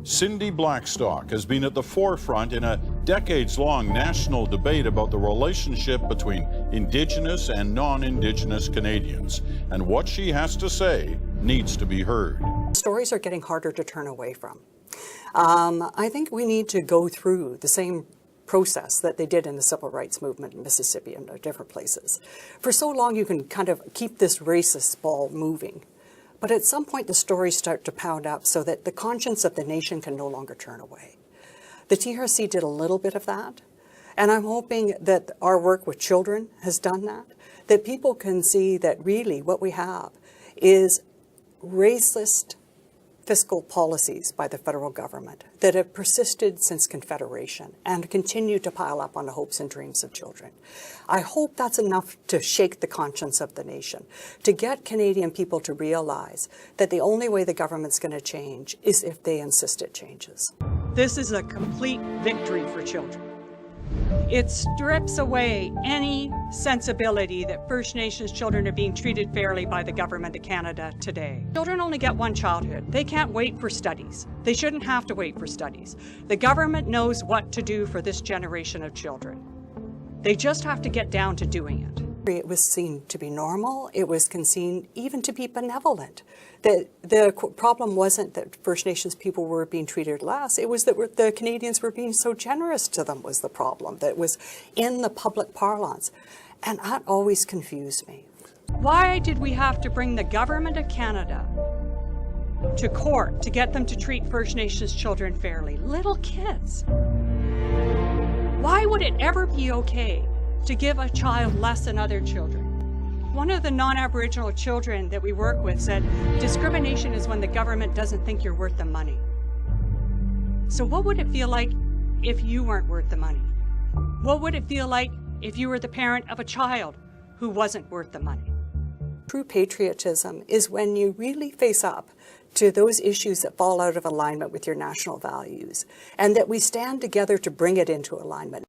Cindy Blackstock has been at the forefront in a decades-long national debate about the relationship between Indigenous and non-Indigenous Canadians. And what she has to say needs to be heard. Stories are getting harder to turn away from. I think we need to go through the same process that they did in the civil rights movement in Mississippi and different places. For so long you can kind of keep this racist ball moving. But at some point the stories start to pound up so that the conscience of the nation can no longer turn away. The TRC did a little bit of that, and I'm hoping that our work with children has done that, that people can see that really what we have is racist fiscal policies by the federal government that have persisted since Confederation and continue to pile up on the hopes and dreams of children. I hope that's enough to shake the conscience of the nation, to get Canadian people to realize that the only way the government's going to change is if they insist it changes. This is a complete victory for children. It strips away any sensibility that First Nations children are being treated fairly by the Government of Canada today. Children only get one childhood. They can't wait for studies. They shouldn't have to wait for studies. The government knows what to do for this generation of children. They just have to get down to doing it. It was seen to be normal. It was seen even to be benevolent. The problem wasn't that First Nations people were being treated less. It was that the Canadians were being so generous to them was the problem. That was in the public parlance. And that always confused me. Why did we have to bring the Government of Canada to court to get them to treat First Nations children fairly? Little kids. Why would it ever be okay to give a child less than other children? One of the non-Aboriginal children that we work with said, discrimination is when the government doesn't think you're worth the money. So what would it feel like if you weren't worth the money? What would it feel like if you were the parent of a child who wasn't worth the money? True patriotism is when you really face up to those issues that fall out of alignment with your national values, and that we stand together to bring it into alignment.